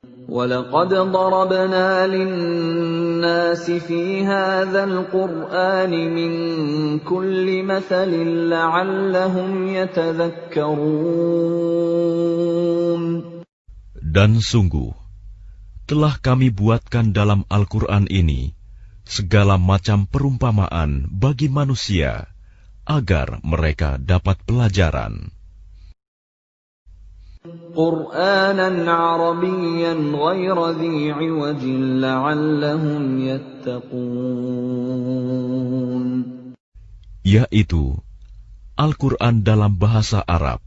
وَلَقَدْ ضَرَبْنَا لِلنَّاسِ فِي هَذَا الْقُرْآنِ مِنْ كُلِّ مَثَلٍ لَعَلَّهُمْ يَتَذَكَّرُونَ. Dan sungguh, telah kami buatkan dalam Al-Quran ini segala macam perumpamaan bagi manusia, agar mereka dapat pelajaran. قُرْآنًا عَرَبِيًّا غَيْرَ ذِي عِوَجٍ لَعَلَّهُمْ يَتَّقُونَ. Yaitu Al-Quran dalam bahasa Arab.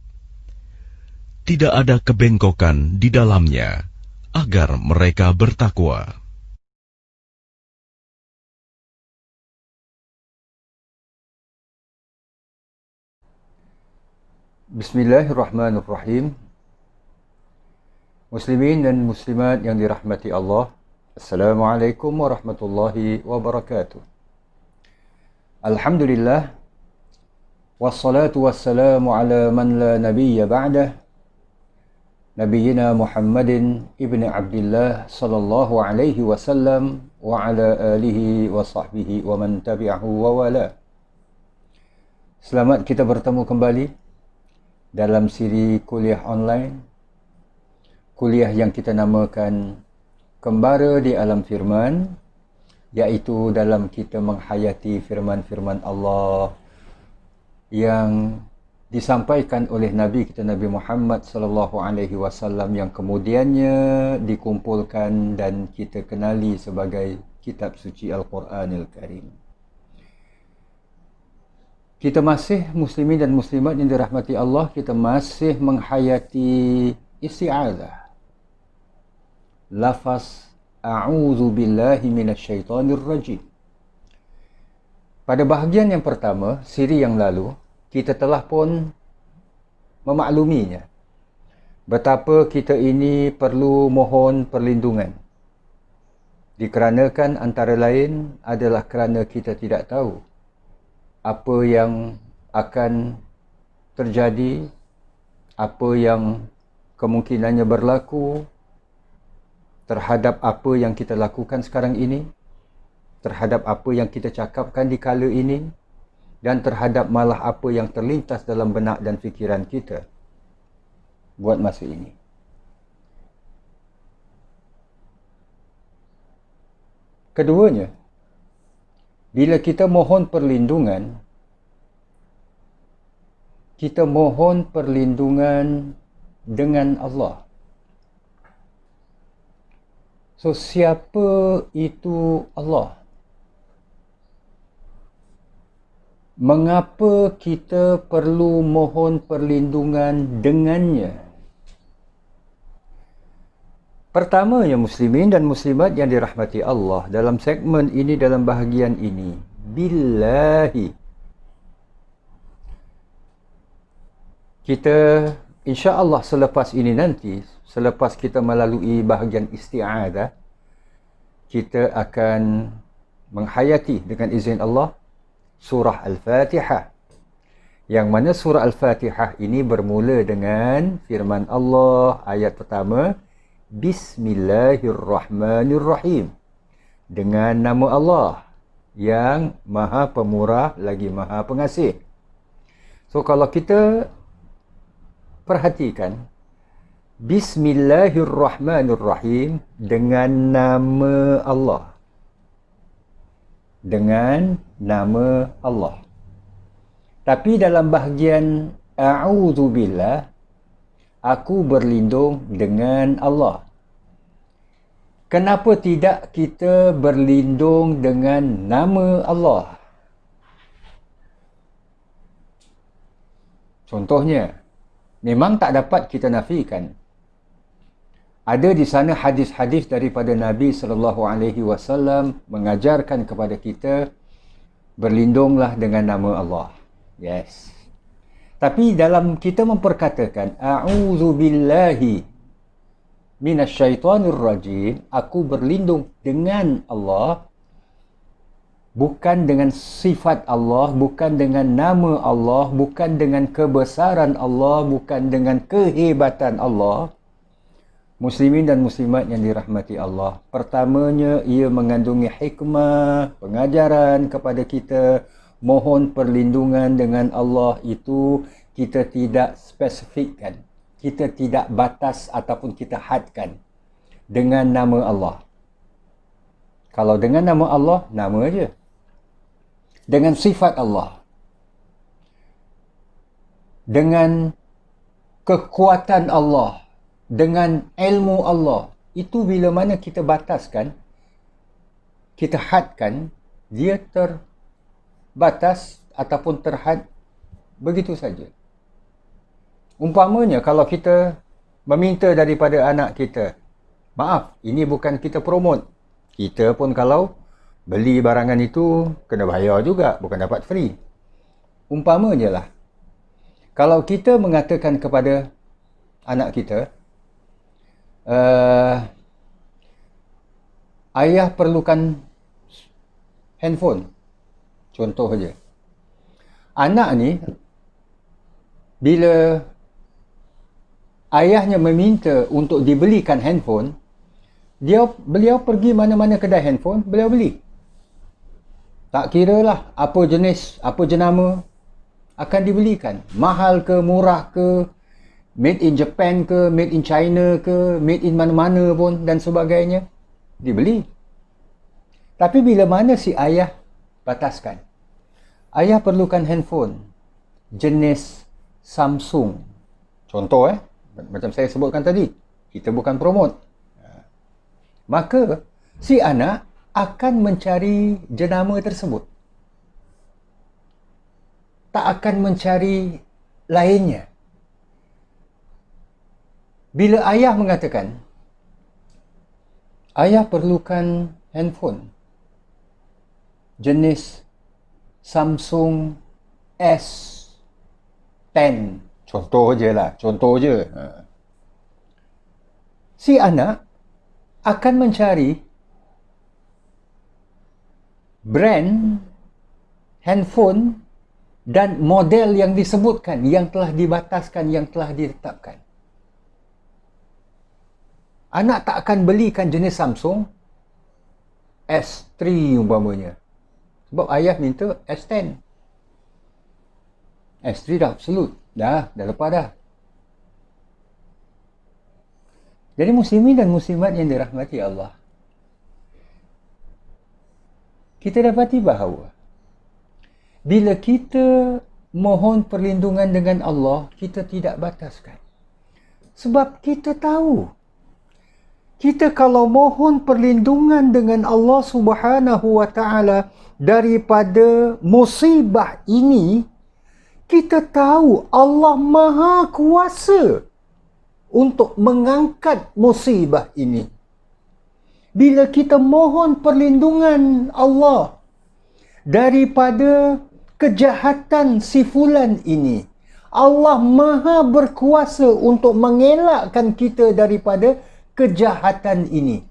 Tidak ada kebengkokan di dalamnya, agar mereka bertakwa. Bismillahirrahmanirrahim. Muslimin dan muslimat yang dirahmati Allah, Assalamualaikum warahmatullahi wabarakatuh. Alhamdulillah, wassalatu wassalamu ala man la nabiyya ba'dah, Nabiyyina Muhammadin ibn Abdullah sallallahu alaihi wasallam wa ala alihi wa sahbihi wa man tabi'ahu wa wala. Selamat kita bertemu kembali dalam siri kuliah online, kuliah yang kita namakan Kembara di Alam Firman, iaitu dalam kita menghayati firman-firman Allah yang disampaikan oleh Nabi kita Nabi Muhammad sallallahu alaihi wasallam, yang kemudiannya dikumpulkan dan kita kenali sebagai kitab suci Al-Quranil Karim. Kita masih muslimin dan muslimat yang dirahmati Allah, kita masih menghayati isti'adzah, lafaz a'udzu billahi minasyaitonir rajim. Pada bahagian yang pertama, siri yang lalu, kita telah pun memakluminya betapa kita ini perlu mohon perlindungan. Dikarenakan antara lain adalah kerana kita tidak tahu apa yang akan terjadi, apa yang kemungkinannya berlaku terhadap apa yang kita lakukan sekarang ini, terhadap apa yang kita cakapkan di kala ini, dan terhadap malah apa yang terlintas dalam benak dan fikiran kita buat masa ini. Keduanya, bila kita mohon perlindungan, kita mohon perlindungan dengan Allah. So, siapa itu Allah? Mengapa kita perlu mohon perlindungan dengannya? Pertamanya, muslimin dan muslimat yang dirahmati Allah, dalam segmen ini, dalam bahagian ini, billahi. Kita insya-Allah selepas ini nanti, selepas kita melalui bahagian isti'adzah, kita akan menghayati dengan izin Allah surah Al-Fatihah, yang mana surah Al-Fatihah ini bermula dengan firman Allah ayat pertama, Bismillahirrahmanirrahim, dengan nama Allah yang Maha Pemurah lagi Maha Pengasih. So, kalau kita perhatikan Bismillahirrahmanirrahim, dengan nama Allah, dengan nama Allah. Tapi dalam bahagian a'udzubillah, aku berlindung dengan Allah. Kenapa tidak kita berlindung dengan nama Allah? Contohnya, memang tak dapat kita nafikan, ada di sana hadis-hadis daripada Nabi SAW mengajarkan kepada kita berlindunglah dengan nama Allah. Yes. Tapi dalam kita memperkatakan a'udzu billahi minasyaitonir rajim, aku berlindung dengan Allah, bukan dengan sifat Allah, bukan dengan nama Allah, bukan dengan kebesaran Allah, bukan dengan kehebatan Allah. Muslimin dan muslimat yang dirahmati Allah, pertamanya ia mengandungi hikmah, pengajaran kepada kita. Mohon perlindungan dengan Allah itu kita tidak spesifikkan, kita tidak batas ataupun kita hadkan dengan nama Allah. Kalau dengan nama Allah, nama aja. Dengan sifat Allah, dengan kekuatan Allah, dengan ilmu Allah, itu bila mana kita bataskan, kita hadkan, dia terbatas ataupun terhad begitu saja. Umpamanya kalau kita meminta daripada anak kita, maaf, ini bukan kita promote. Kita pun kalau beli barangan itu kena bayar juga, bukan dapat free. Umpamanya lah, kalau kita mengatakan kepada anak kita, ayah perlukan handphone, contoh saja. Anak ni bila ayahnya meminta untuk dibelikan handphone, beliau pergi mana-mana kedai handphone, beliau beli. Tak kira lah apa jenis, apa jenama, akan dibelikan. Mahal ke, murah ke, made in Japan ke, made in China ke, made in mana-mana pun dan sebagainya, dibeli. Tapi bila mana si ayah bataskan, ayah perlukan handphone jenis Samsung, contoh macam saya sebutkan tadi, kita bukan promote, maka si anak akan mencari jenama tersebut, tak akan mencari lainnya. Bila ayah mengatakan, ayah perlukan handphone jenis Samsung S10, contoh je lah, contoh je. Si anak akan mencari brand handphone dan model yang disebutkan, yang telah dibataskan, yang telah ditetapkan. Anak tak akan belikan jenis Samsung S3 umpamanya, sebab ayah minta S10. S3 dah absolut, dah lepas dah. Jadi muslimin dan muslimat yang dirahmati Allah, kita dapati bahawa bila kita mohon perlindungan dengan Allah, kita tidak bataskan. Sebab kita tahu, kita kalau mohon perlindungan dengan Allah Subhanahu wa taala daripada musibah ini, kita tahu Allah Maha Kuasa untuk mengangkat musibah ini. Bila kita mohon perlindungan Allah daripada kejahatan si fulan ini, Allah Maha berkuasa untuk mengelakkan kita daripada kejahatan ini.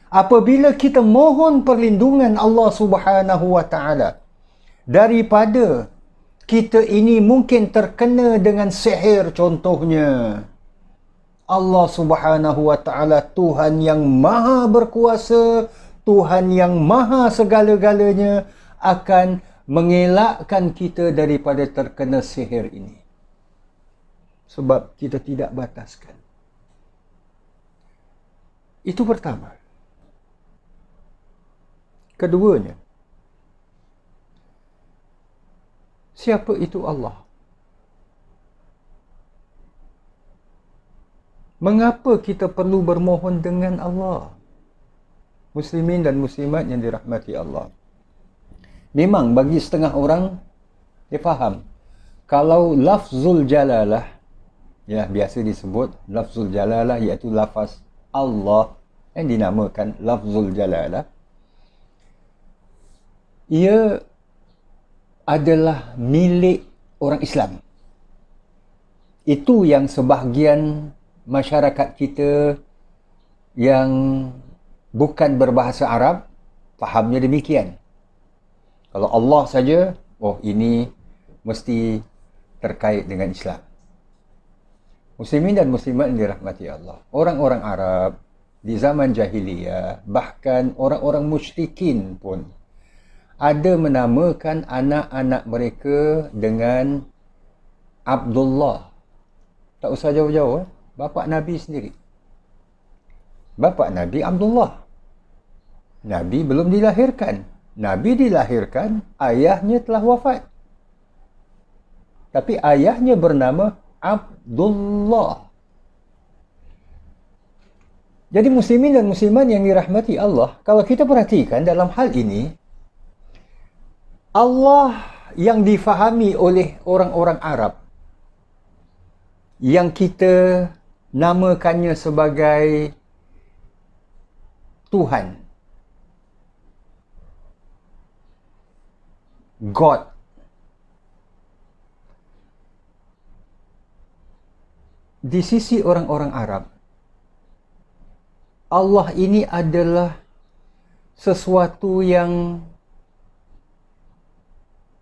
Apabila kita mohon perlindungan Allah Subhanahu wa taala daripada kita ini mungkin terkena dengan sihir contohnya, Allah Subhanahu wa taala Tuhan yang Maha berkuasa, Tuhan yang Maha segala-galanya akan mengelakkan kita daripada terkena sihir ini. Sebab kita tidak bataskan. Itu pertama. Keduanya, siapa itu Allah? Mengapa kita perlu bermohon dengan Allah? Muslimin dan muslimat yang dirahmati Allah, memang bagi setengah orang, dia faham kalau lafzul jalalah, ya biasa disebut lafzul jalalah, iaitu lafaz Allah yang dinamakan lafzul jalalah, ia adalah milik orang Islam. Itu yang sebahagian masyarakat kita yang bukan berbahasa Arab fahamnya demikian. Kalau Allah saja, oh ini mesti terkait dengan Islam. Muslimin dan muslimat yang dirahmati Allah. Orang-orang Arab di zaman jahiliyah, bahkan orang-orang musyrikin pun ada menamakan anak-anak mereka dengan Abdullah. Tak usah jauh-jauh, bapa Nabi sendiri. Bapa Nabi Abdullah. Nabi belum dilahirkan. Nabi dilahirkan, ayahnya telah wafat. Tapi ayahnya bernama Abdullah. Jadi muslimin dan muslimat yang dirahmati Allah, kalau kita perhatikan dalam hal ini, Allah yang difahami oleh orang-orang Arab, yang kita namakannya sebagai Tuhan, God, di sisi orang-orang Arab, Allah ini adalah sesuatu yang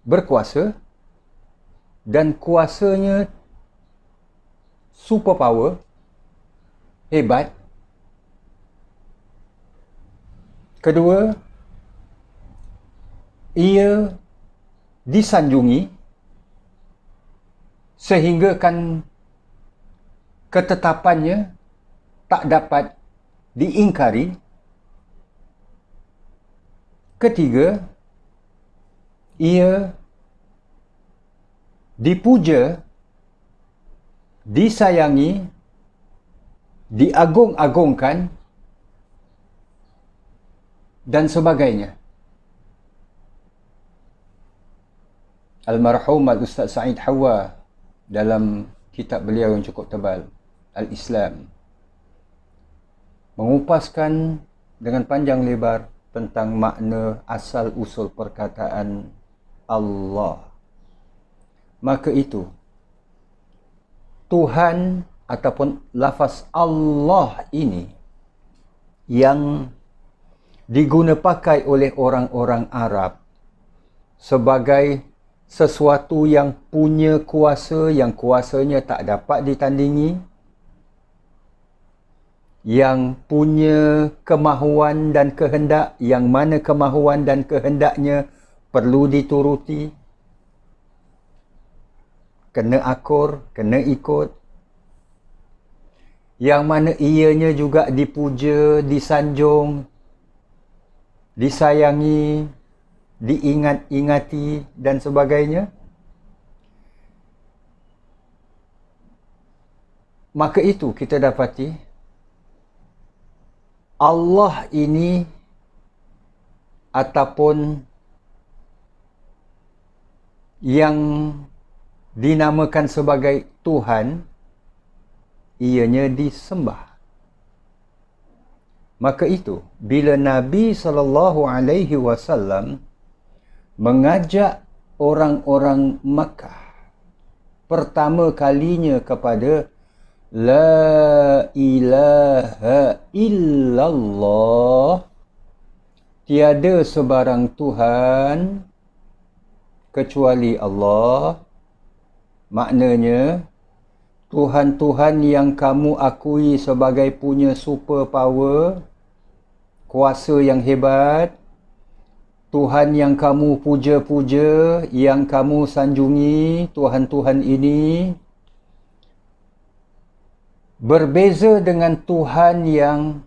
berkuasa dan kuasanya superpower, hebat. Kedua, ia disanjungi sehingga kan ketetapannya tak dapat diingkari. Ketiga, ia dipuja, disayangi, diagung-agungkan dan sebagainya. Almarhum Al-Ustaz Sa'id Hawa dalam kitab beliau yang cukup tebal, Al-Islam, mengupaskan dengan panjang lebar tentang makna asal usul perkataan Allah. Maka itu, Tuhan ataupun lafaz Allah ini yang digunapakai oleh orang-orang Arab sebagai sesuatu yang punya kuasa, yang kuasanya tak dapat ditandingi, yang punya kemahuan dan kehendak, yang mana kemahuan dan kehendaknya perlu dituruti, kena akur, kena ikut, yang mana ianya juga dipuja, disanjung, disayangi, diingat-ingati dan sebagainya. Maka itu kita dapati Allah ini ataupun yang dinamakan sebagai Tuhan, ianya disembah. Maka itu bila Nabi SAW mengajak orang-orang Makkah pertama kalinya kepada La ilaha illallah, tiada sebarang Tuhan kecuali Allah, maknanya Tuhan-Tuhan yang kamu akui sebagai punya super power, kuasa yang hebat, Tuhan yang kamu puja-puja, yang kamu sanjungi, Tuhan-Tuhan ini berbeza dengan Tuhan yang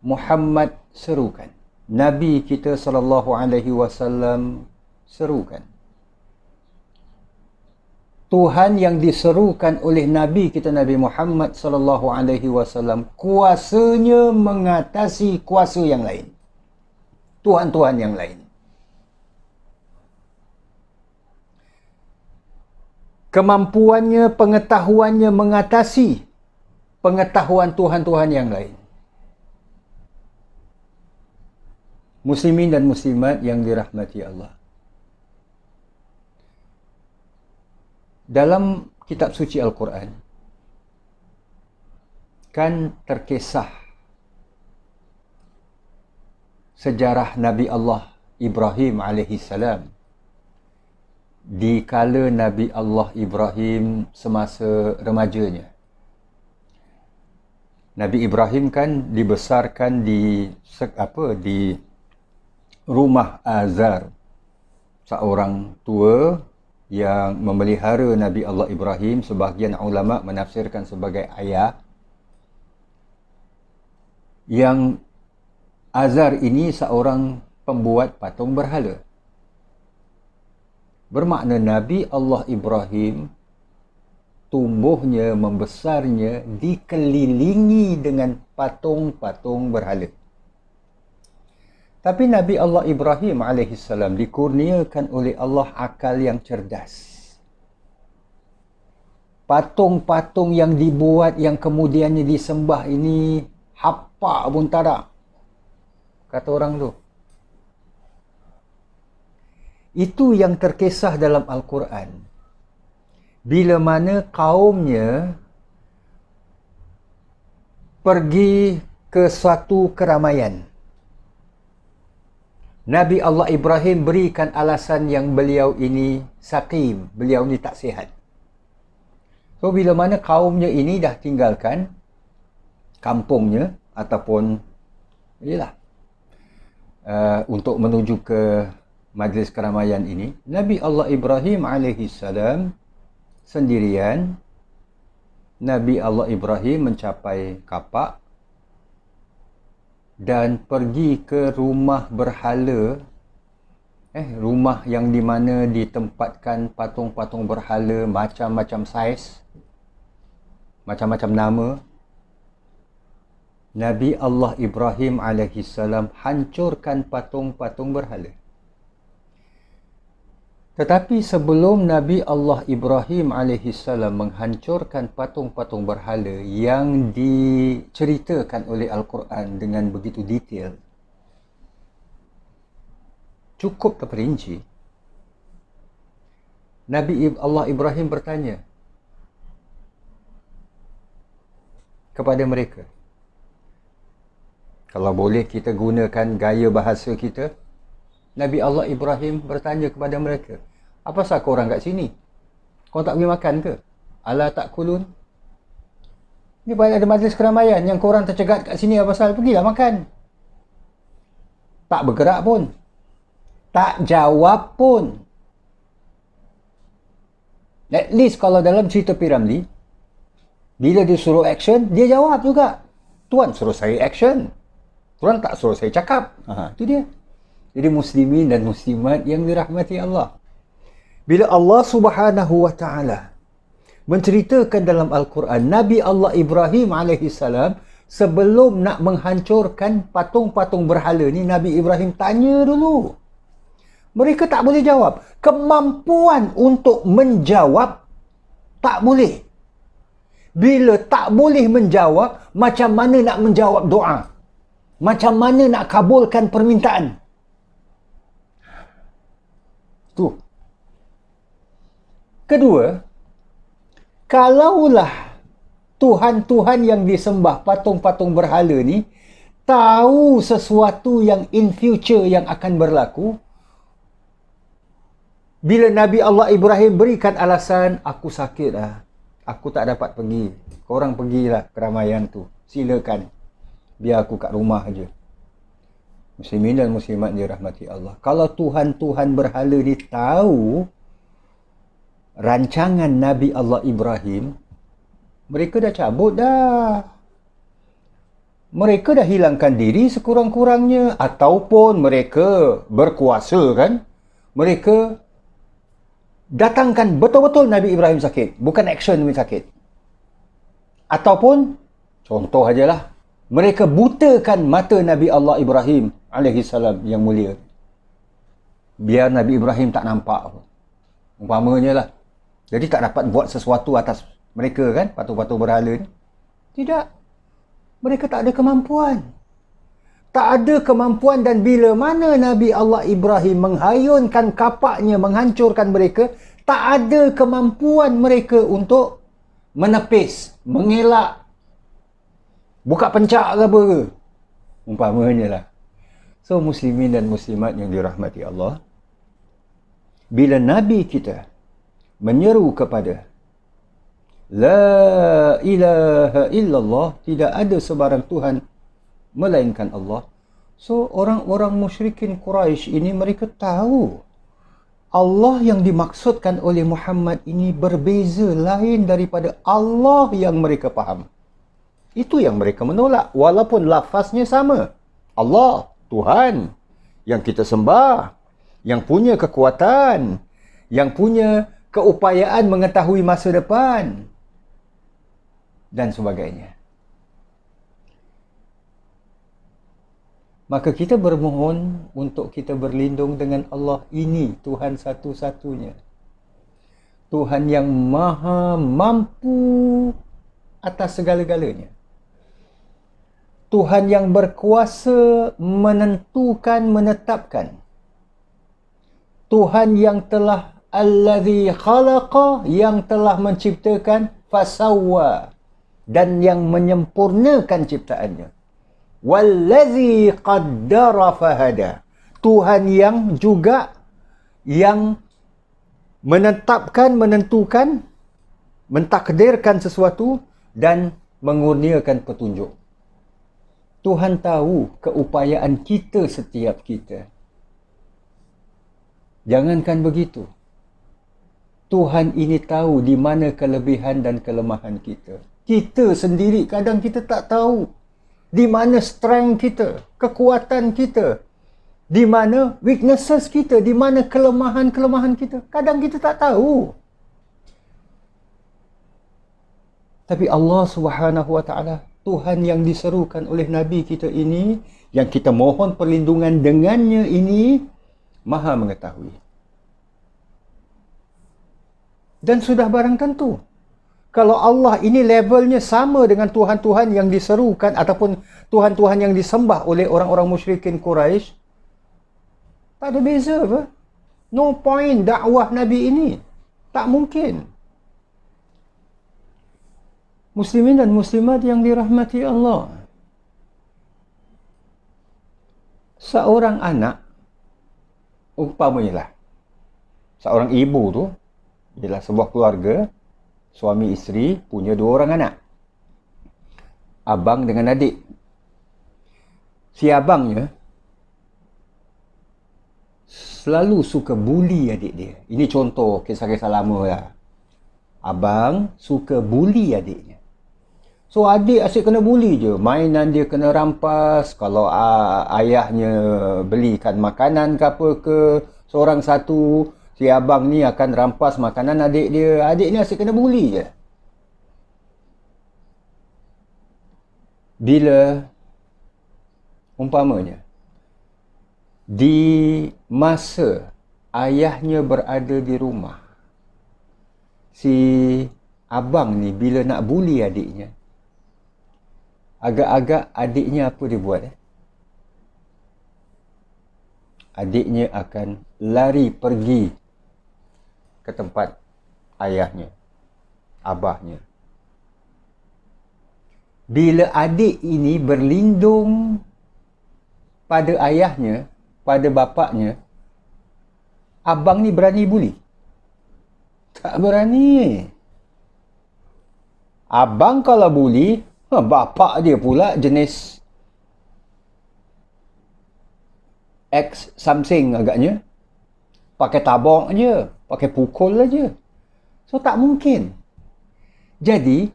Muhammad serukan, Nabi kita SAW serukan. Tuhan yang diserukan oleh Nabi kita Nabi Muhammad SAW, kuasanya mengatasi kuasa yang lain, Tuhan-Tuhan yang lain. Kemampuannya, pengetahuannya mengatasi pengetahuan Tuhan-Tuhan yang lain. Muslimin dan muslimat yang dirahmati Allah, dalam kitab suci Al-Quran kan terkisah sejarah Nabi Allah Ibrahim alaihissalam. Di kala Nabi Allah Ibrahim semasa remajanya, Nabi Ibrahim kan dibesarkan di rumah Azar, seorang tua yang memelihara Nabi Allah Ibrahim. Sebahagian ulama menafsirkan sebagai ayah. Yang Azar ini seorang pembuat patung berhala. Bermakna Nabi Allah Ibrahim tumbuhnya, membesarnya dikelilingi dengan patung-patung berhala. Tapi Nabi Allah Ibrahim alaihissalam dikurniakan oleh Allah akal yang cerdas. Patung-patung yang dibuat yang kemudiannya disembah ini hapa pun tak ada, kata orang tu. Itu yang terkisah dalam Al-Quran. Bila mana kaumnya pergi ke suatu keramaian, Nabi Allah Ibrahim berikan alasan yang beliau ini saqim, beliau ni tak sihat. So bila mana kaumnya ini dah tinggalkan kampungnya ataupun untuk menuju ke majlis keramaian ini, Nabi Allah Ibrahim alaihissalam sendirian. Nabi Allah Ibrahim mencapai kapak dan pergi ke rumah berhala, rumah yang di mana ditempatkan patung-patung berhala macam-macam saiz, macam-macam nama. Nabi Allah Ibrahim alaihissalam hancurkan patung-patung berhala. Tetapi sebelum Nabi Allah Ibrahim alaihissalam menghancurkan patung-patung berhala yang diceritakan oleh Al-Quran dengan begitu detail, cukup terperinci, Nabi Allah Ibrahim bertanya kepada mereka. Kalau boleh kita gunakan gaya bahasa kita, Nabi Allah Ibrahim bertanya kepada mereka, apa sah korang kat sini? Korang tak pergi makan ke? Ala ta'kulun? Ni ada majlis keramaian yang korang tercegat kat sini, apa pasal? Pergilah makan. Tak bergerak pun, tak jawab pun. At least kalau dalam cerita P. Ramlee, bila dia suruh action, dia jawab juga. Tuan suruh saya action, tuan tak suruh saya cakap. Itu dia. Jadi muslimin dan muslimat yang dirahmati Allah, bila Allah Subhanahu wa taala menceritakan dalam Al-Quran, Nabi Allah Ibrahim alaihissalam sebelum nak menghancurkan patung-patung berhala ni, Nabi Ibrahim tanya dulu. Mereka tak boleh jawab. Kemampuan untuk menjawab tak boleh. Bila tak boleh menjawab, macam mana nak menjawab doa? Macam mana nak kabulkan permintaan? Tu. Kedua, kalaulah Tuhan-Tuhan yang disembah, patung-patung berhala ni, tahu sesuatu yang in future yang akan berlaku, bila Nabi Allah Ibrahim berikan alasan, aku sakit lah, aku tak dapat pergi, korang pergilah keramaian tu, silakan, biar aku kat rumah aja. Muslimin dan muslimat dirahmati Allah, kalau Tuhan-Tuhan berhala ni tahu rancangan Nabi Allah Ibrahim, mereka dah cabut dah. Mereka dah hilangkan diri sekurang-kurangnya, ataupun mereka berkuasa kan, mereka datangkan betul-betul Nabi Ibrahim sakit, bukan action ni sakit. Ataupun contoh ajalah, mereka butakan mata Nabi Allah Ibrahim alaihissalam yang mulia, biar Nabi Ibrahim tak nampak, umpamanya lah. Jadi tak dapat buat sesuatu atas mereka kan, patung-patung berhala ni. Tidak. Mereka tak ada kemampuan. Tak ada kemampuan, dan bila mana Nabi Allah Ibrahim menghayunkan kapaknya, menghancurkan mereka, tak ada kemampuan mereka untuk menepis, mengelak, buka pencak ke apa ke, umpamanya lah. So muslimin dan muslimat yang dirahmati Allah, bila Nabi kita menyeru kepada La ilaha illallah, tidak ada sebarang Tuhan melainkan Allah. So, orang-orang musyrikin Quraisy ini mereka tahu Allah yang dimaksudkan oleh Muhammad ini berbeza, lain daripada Allah yang mereka faham. Itu yang mereka menolak, walaupun lafaznya sama. Allah, Tuhan yang kita sembah, yang punya kekuatan, yang punya keupayaan mengetahui masa depan, dan sebagainya. Maka kita bermohon untuk kita berlindung dengan Allah ini, Tuhan satu-satunya. Tuhan yang maha mampu atas segala-galanya. Tuhan yang berkuasa menentukan, menetapkan. Tuhan yang telah allazi khalaqa, yang telah menciptakan, fasawwa, dan yang menyempurnakan ciptaannya. Wallazi qaddara fahada. Tuhan yang juga yang menetapkan, menentukan, mentakdirkan sesuatu dan mengurniakan petunjuk. Tuhan tahu keupayaan kita, setiap kita. Jangankan begitu, Tuhan ini tahu di mana kelebihan dan kelemahan kita. Kita sendiri kadang kita tak tahu di mana strength kita, kekuatan kita, di mana weaknesses kita, di mana kelemahan-kelemahan kita. Kadang kita tak tahu. Tapi Allah Subhanahu wa taala, Tuhan yang diserukan oleh Nabi kita ini, yang kita mohon perlindungan dengannya ini, Maha mengetahui. Dan sudah barang tentu, kalau Allah ini levelnya sama dengan Tuhan-Tuhan yang diserukan ataupun Tuhan-Tuhan yang disembah oleh orang-orang musyrikin Quraisy, tak ada beza apa? No point dakwah Nabi ini. Tak mungkin. Muslimin dan muslimat yang dirahmati Allah. Seorang anak, umpamanya lah, seorang ibu tu, ialah sebuah keluarga, suami isteri, punya 2 orang anak. Abang dengan adik. Si abangnya selalu suka bully adik dia. Ini contoh kisah-kisah lama lah. Abang suka bully adiknya. So adik asyik kena bully je. Mainan dia kena rampas. Kalau ayahnya belikan makanan ke apa ke, seorang satu, si abang ni akan rampas makanan adik dia. Adik ni asyik kena bully je. Bila umpamanya di masa ayahnya berada di rumah, si abang ni bila nak bully adiknya, agak-agak adiknya apa dia buat? Adiknya akan lari pergi ke tempat ayahnya, abahnya. Bila adik ini berlindung pada ayahnya, pada bapaknya, abang ni berani bully? Tak berani. Abang kalau bully, bapak dia pula jenis X something agaknya. Pakai tabok je, pakai pukul aja. So tak mungkin. Jadi,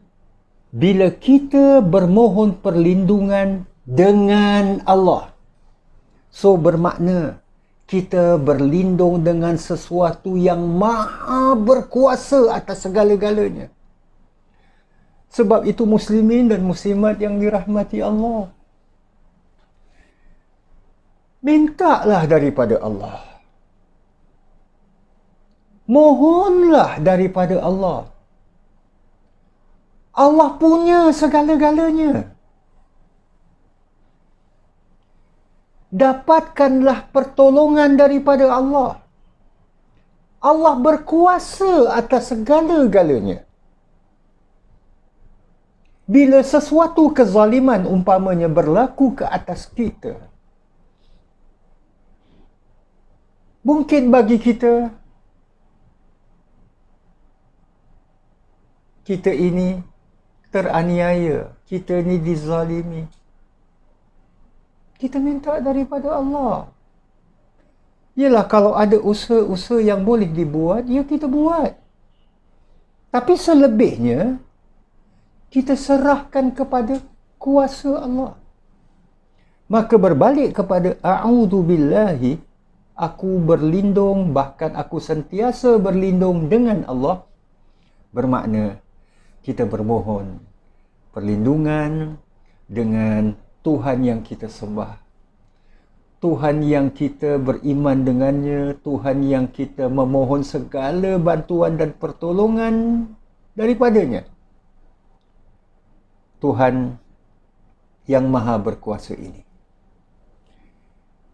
bila kita bermohon perlindungan dengan Allah, so bermakna kita berlindung dengan sesuatu yang maha berkuasa atas segala-galanya. Sebab itu muslimin dan muslimat yang dirahmati Allah, mintalah daripada Allah. Mohonlah daripada Allah. Allah punya segala-galanya. Dapatkanlah pertolongan daripada Allah. Allah berkuasa atas segala-galanya. Bila sesuatu kezaliman umpamanya berlaku ke atas kita, mungkin bagi kita kita ini teraniaya, kita ini dizalimi. Kita minta daripada Allah. Yelah, kalau ada usaha-usaha yang boleh dibuat, ya kita buat. Tapi selebihnya, kita serahkan kepada kuasa Allah. Maka berbalik kepada a'udzubillahi, aku berlindung, bahkan aku sentiasa berlindung dengan Allah, bermakna kita bermohon perlindungan dengan Tuhan yang kita sembah, Tuhan yang kita beriman dengannya, Tuhan yang kita memohon segala bantuan dan pertolongan daripadanya. Tuhan yang maha berkuasa ini,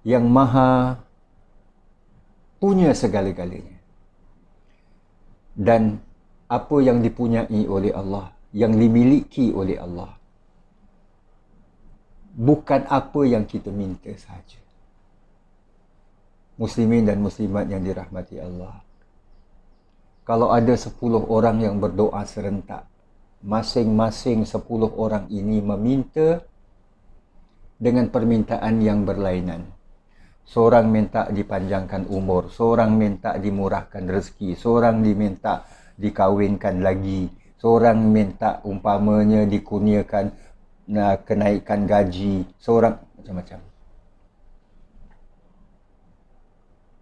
yang maha punya segala-galanya. Dan apa yang dipunyai oleh Allah, yang dimiliki oleh Allah, bukan apa yang kita minta sahaja. Muslimin dan muslimat yang dirahmati Allah, kalau ada 10 orang yang berdoa serentak, masing-masing 10 orang ini meminta dengan permintaan yang berlainan. Seorang minta dipanjangkan umur, seorang minta dimurahkan rezeki, seorang diminta dikawinkan lagi, seorang minta umpamanya dikurniakan kenaikan gaji, seorang macam-macam.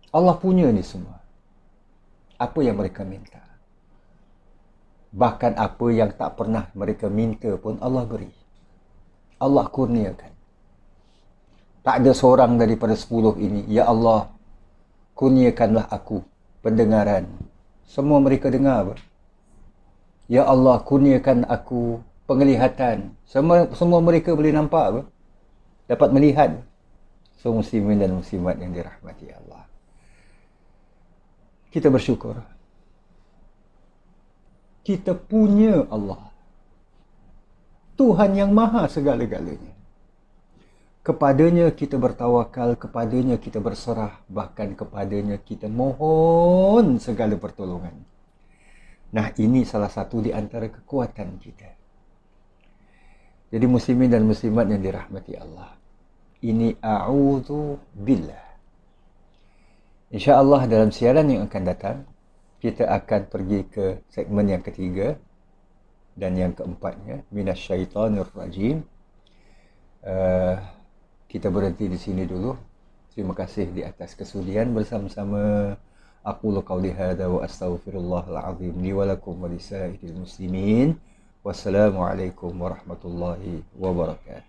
Allah punya ni semua. Apa yang mereka minta. Bahkan apa yang tak pernah mereka minta pun Allah beri. Allah kurniakan. Tak ada seorang daripada 10 ini, ya Allah, kurniakanlah aku pendengaran. Semua mereka dengar apa? Ya Allah, kurniakan aku penglihatan. Semua mereka boleh nampak apa? Dapat melihat. So, muslimin dan muslimat yang dirahmati Allah, kita bersyukur. Kita punya Allah, Tuhan yang maha segala-galanya. Kepadanya kita bertawakal, kepadanya kita berserah, bahkan kepadanya kita mohon segala pertolongan. Nah, ini salah satu di antara kekuatan kita. Jadi muslimin dan muslimat yang dirahmati Allah, ini a'udzu billah. InsyaAllah dalam siaran yang akan datang, kita akan pergi ke segmen yang ketiga dan yang keempatnya, minasyaitanir rajim. Kita berhenti di sini dulu. Terima kasih di atas kesudian bersama-sama. Aqulu qawli hadza wa astaghfirullahal azim li wa lakum wa lisairil muslimin. Wassalamualaikum warahmatullahi wabarakatuh.